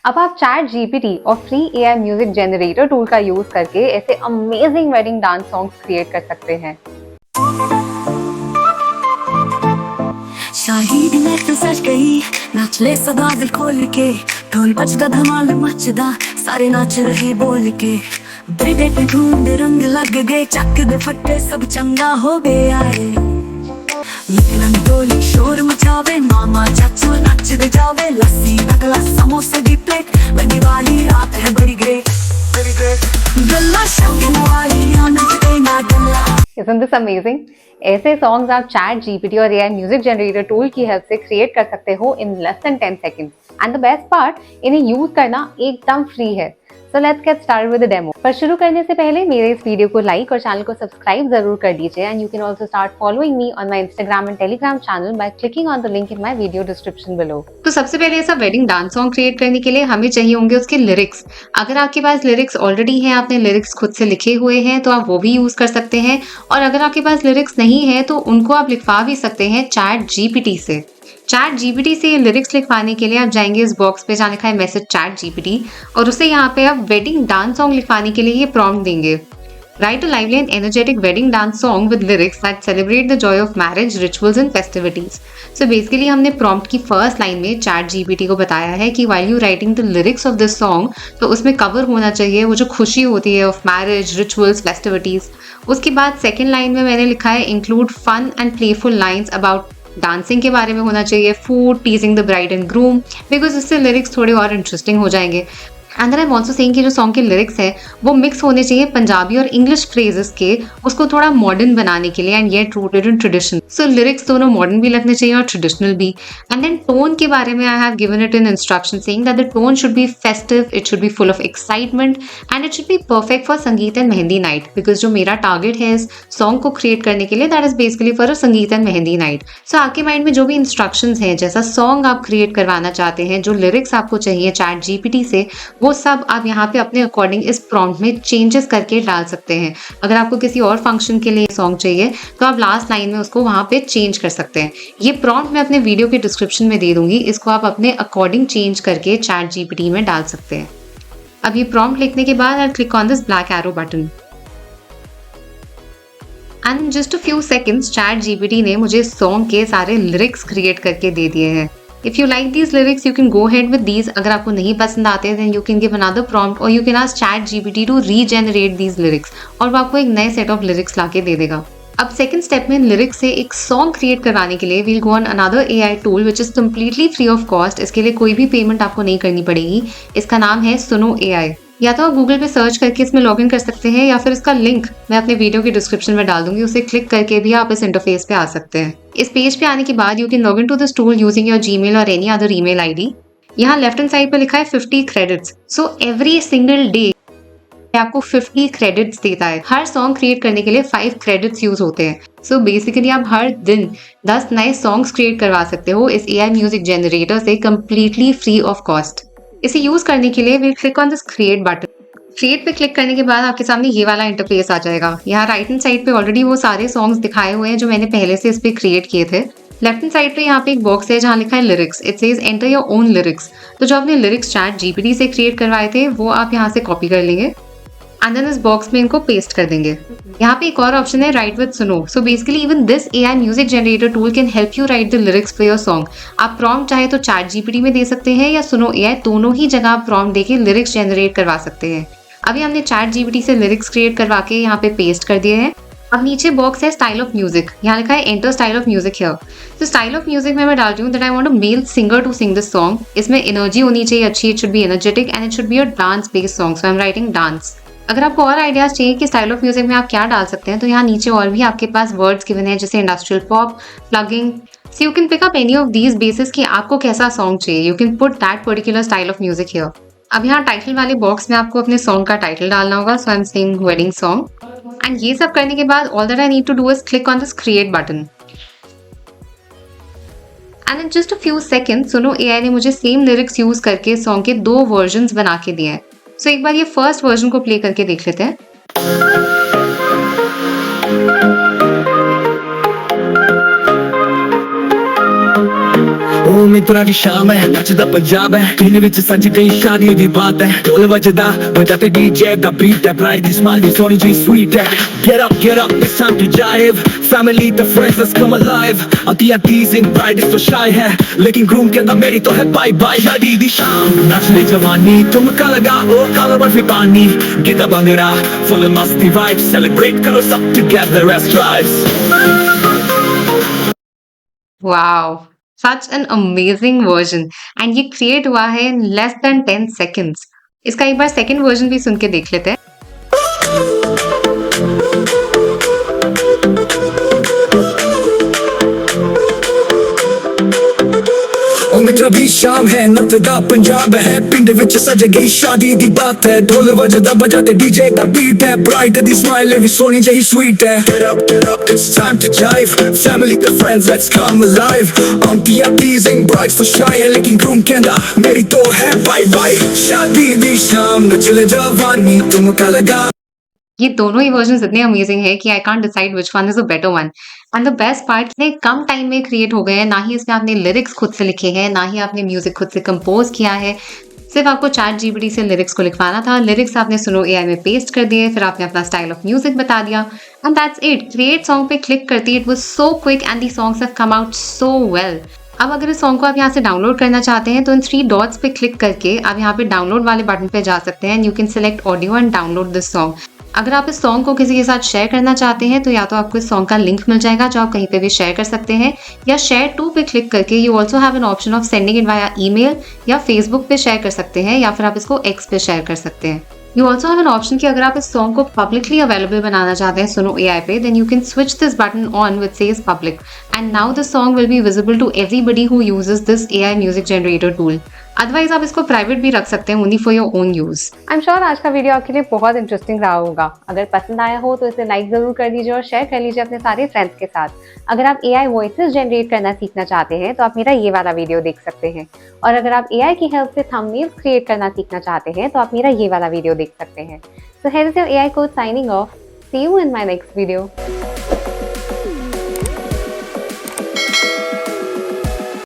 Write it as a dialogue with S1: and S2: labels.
S1: अब आप chat GPT और free AI music generator tool का यूज करके ऐसे amazing wedding dance songs create कर सकते हैं।
S2: शाही में तो सज गई, नाच ले सदा दिल खोल के, ढोल बजदा धमाल मचदा, सारे नाच रहे बोल के, बेटे पे धूम रंग लग गए, चक दे फटे सब चंगा हो गया है। मिलन डोली शोर मचावे, मामा चाचू नाच दे जावे, लस्सी नकला समोसे दी प्लेट, बनी वाली रात है बड़ी ग्रेट, गल्ला शक्न वाली आनंद दे ना गल्ला।
S1: Isn't this amazing? ऐसे सॉन्ग्स आप चैट जीपीटी और एआई म्यूजिक जनरेटर टूल की हेल्प से क्रिएट कर सकते हो in less than 10 seconds. And the best part, इन्हें यूज करना एकदम फ्री है। So let's get started with the demo. पर शुरू करने से पहले मेरे इस वीडियो को लाइक और चैनल को सब्सक्राइब जरूर कर लीजिए। And you can also start following me on my Instagram and Telegram channel by clicking on the link in my video description below. तो सबसे पहले ऐसा वेडिंग डांस सॉन्ग क्रिएट करने के लिए हमें चाहिए होंगे उसके लिरिक्स। अगर आपके पास लिरिक्स ऑलरेडी हैं, आपने लिरिक्स खुद से लिखे हुए हैं, तो आप वो भी यूज कर सकते हैं। और अगर आपके पास लिरिक्स नहीं है तो उनको आप लिखवा भी सकते हैं चैट जीपीटी से। चैट जीपीटी से लिरिक्स लिखवाने के लिए आप जाएंगे इस बॉक्स पे जहाँ लिखा है मैसेज चैट जीपीटी, और उसे यहाँ पे आप वेडिंग डांस सॉन्ग लिखवाने के लिए ये प्रॉम्प्ट देंगे। Right a lively and energetic wedding dance song with lyrics that celebrate the Joy of marriage rituals and festivities. So basically हमने प्रॉम्प्ट की फर्स्ट लाइन में चैट जीपीटी को बताया है कि while you writing the lyrics of this song, तो उसमें cover होना चाहिए वो जो खुशी होती है ऑफ मैरिज रिचुअल्स फेस्टिविटीज। उसके बाद सेकेंड लाइन में मैंने लिखा है include fun and playful lines about dancing के बारे में होना चाहिए, food, teasing the bride and groom, because इससे लिरिक्स थोड़े और इंटरेस्टिंग हो जाएंगे। And then I am also saying कि जो सॉन्ग के लिरिक्स है वो मिक्स होने चाहिए पंजाबी और इंग्लिश फ्रेजेस के, उसको थोड़ा मॉडर्न बनाने के लिए, and yet rooted in tradition. So lyrics दोनों मॉडर्न भी लगने चाहिए और ट्रेडिशनल भी। एंड देन टोन के बारे में I have given it in instruction saying that the tone should be festive, it should B full of excitement and it should be perfect for संगीत एंड मेहंदी नाइट, बिकॉज जो मेरा target है इस song को create करने के लिए that is basically for a संगीत एंड मेहंदी नाइट। सो आपके माइंड में जो भी इंस्ट्रक्शंस हैं, जैसा सॉन्ग आप क्रिएट करवाना चाहते हैं, जो लिरिक्स आपको चाहिए चैट जीपीटी से, वो सब आप यहाँ पे अपने अकॉर्डिंग इस प्रॉम्प्ट में चेंजेस करके डाल सकते हैं। अगर आपको किसी और फंक्शन के लिए सॉन्ग चाहिए तो आप लास्ट लाइन में उसको वहाँ पे चेंज कर सकते हैं। ये प्रॉम्प्ट मैं अपने वीडियो के डिस्क्रिप्शन में दे दूंगी, इसको आप अपने अकॉर्डिंग चेंज करके चैट जीपीटी में डाल सकते हैं। अब ये प्रॉम्प्ट लिखने के बाद I click on this black arrow button and in just a few seconds chat GPT ने मुझे सॉन्ग के सारे लिरिक्स क्रिएट करके दे दिए हैं। If you like these lyrics, you can go ahead with these. अगर आपको नहीं पसंद आते then you can give another prompt or you can ask Chat GPT to regenerate these lyrics और वो आपको एक नए set of lyrics लाके दे देगा। अब सेकंड स्टेप में लिरिक्स से एक सॉन्ग क्रिएट करवाने के लिए we'll go on another AI tool which is completely free of cost। इसके लिए कोई भी पेमेंट आपको नहीं करनी पड़ेगी। इसका नाम है सुनो AI। या तो आप गूगल पे सर्च करके इसमें लॉग इन कर सकते हैं, या फिर इसका लिंक मैं अपने वीडियो के डिस्क्रिप्शन में डाल दूंगी, उसे क्लिक करके भी आप इस इंटरफेस पे आ सकते हैं। इस पेज पे आने के बाद you can log in to this tool using your Gmail और एनी अदर ईमेल आईडी। यहाँ लेफ्ट हैंड साइड पे लिखा है 50 credits. So every single day आपको 50 क्रेडिट्स देता है। हर सॉन्ग क्रिएट करने के लिए 5 क्रेडिट्स यूज होते हैं। सो बेसिकली आप हर दिन 10 नए सॉन्ग्स क्रिएट करवा सकते हो इस एआई म्यूजिक जनरेटर से कंप्लीटली फ्री ऑफ कॉस्ट। इसे यूज करने के लिए we click on this create button. Create पे क्लिक करने के बाद आपके सामने ये वाला इंटरफेस आ जाएगा। यहाँ राइट हैंड साइड पे ऑलरेडी वो सारे सॉन्ग्स दिखाए हुए हैं जो मैंने पहले से इस पे क्रिएट किए थे। लेफ्ट हैंड साइड पे यहाँ पे एक बॉक्स है जहाँ लिखा है lyrics. It says enter your own lyrics. तो जो आपने लिरिक्स चैट जीपीटी से क्रिएट करवाए थे वो आप यहाँ से कॉपी कर लेंगे एंड देन इस बॉक्स में इनको पेस्ट कर देंगे। यहाँ पे एक और ऑप्शन है राइट विद सुनो। So basically even this AI music generator tool can help you right the lyrics for your song. आप प्रॉम्प्ट चाहे तो चैट जीपीटी में दे सकते हैं या सुनो एआई, दोनों ही जगह आप प्रॉम्प्ट देके लिरिक्स जनरेट करवा सकते हैं। अभी हमने चैट जीपीटी से लिरिक्स क्रिएट करवा के यहाँ पे पेस्ट कर दिए हैं। अब नीचे बॉक्स है स्टाइल ऑफ म्यूजिक। यहाँ लिखा है enter style of music here. तो स्टाइल ऑफ म्यूजिक में मैं डाल रही हूँ that I want a male singer to sing this song. इसमें एनर्जी होनी चाहिए अच्छी, it should be energetic and it should be a dance based song. So I am writing dance. अगर आपको और आइडियाज चाहिए कि स्टाइल ऑफ म्यूजिक में आप क्या डाल सकते हैं तो यहाँ नीचे और भी आपके पास वर्ड्स गिवन है, जैसे industrial pop, plugging. So you can pick up any of these basis कि आपको कैसा सॉन्ग चाहिए। You can put that particular style of music here. अब यहाँ टाइटल वाले बॉक्स में आपको अपने सॉन्ग का टाइटल डालना होगा। So I am saying wedding song. And ये सब करने के बाद all that I need to do is click on this create button and in just a few seconds सुनो एआई ने मुझे सेम लिरिक्स यूज करके सॉन्ग के 2 वर्जन्स बना के दिए हैं। सो एक बार ये फर्स्ट वर्जन को प्ले करके देख लेते हैं।
S2: ओ
S3: मित्रा की शाम है, नचदा पंजाब है, पीने विच सज गई शादी दी बात है, ढोल बजदा बजाते डीजे दा बीट है, write the smile the Soni ji sweet है, get up, it's time to jive, family the friends let's come alive, आंटियां teasing bride is so shy है, लेकिन groom कहता मेरी तो है bye bye, शादी दी शाम, नाच ले जवानी, तुमका लगाओ काला बर्फी पानी, गिद्दा भंगड़ा, full मस्ती vibes, celebrate करो सब together as tribes.
S1: Wow, such an amazing version and ये create हुआ है in less than 10 seconds. इसका एक बार second version भी सुन के देख लेते हैं.
S3: ओ मित्रा भी शाम है, नचदा पंजाब है, पिंड विच सज गई शादी दी बात है, ढोल बजदा बजाते डीजे दा बीट है, ब्राइट दी स्माइल भी सोनी जही स्वीट है, get up, it's time to jive, family the friends let's come alive, आंटियां teasing brides तो shy है, लेकिन groom कहता मेरी तो है bye bye, शादी दी शाम नच ले जवानी तुमका लगा.
S1: ये दोनों ही वर्जन इतने अमेजिंग है कि I can't decide which one is a better one. And the best part इतने कम टाइम में क्रिएट हो गए हैं. ना ही इसमें आपने लिरिक्स खुद से लिखे हैं, ना ही आपने म्यूजिक खुद से कंपोज किया है. सिर्फ आपको चैट जीपीटी से लिरिक्स को लिखवाना था, लिरिक्स आपने सुनो एआई में पेस्ट कर दिए, फिर आपने अपना स्टाइल ऑफ म्यूजिक बता दिया and that's it. Create song पे क्लिक करती it was so quick and the songs have come out so well. अब अगर इस सॉन्ग को आप यहाँ से डाउनलोड करना चाहते हैं तो इन 3 डॉट्स पे क्लिक करके आप यहाँ पे डाउनलोड वाले बटन पे जा सकते हैं and you can select audio and download this song. अगर आप इस सॉन्ग को किसी के साथ शेयर करना चाहते हैं तो या तो आपको इस सॉन्ग का लिंक मिल जाएगा जो आप कहीं पे भी शेयर कर सकते हैं, या शेयर टू पे क्लिक करके you also have an option of sending it via email, या फेसबुक पे शेयर कर सकते हैं, या फिर आप इसको एक्स पे शेयर कर सकते हैं. You also have an option कि अगर आप इस सॉन्ग को पब्लिकली अवेलेबल बनाना चाहते हैं सुनो एआई पे, then you can switch this button on which says public and now this song will be visible to everybody who uses this AI music generator tool. Otherwise आप इसको private भी रख सकते हैं only for your own use. I am sure आज का video आपके लिए बहुत इंटरेस्टिंग रहा होगा. अगर पसंद आया हो तो इसे लाइक जरूर कर दीजिए और शेयर कर लीजिए अपने सारे फ्रेंड्स के साथ. अगर आप एआई वॉइसेस जनरेट करना सीखना चाहते हैं तो आप मेरा ये वाला वीडियो देख सकते हैं. और अगर आप एआई की हेल्प से थंबनेल्स क्रिएट करना सीखना चाहते हैं तो आप मेरा ये वाला वीडियो देख सकते हैं. So here is your AI coach signing off. See you in my next video.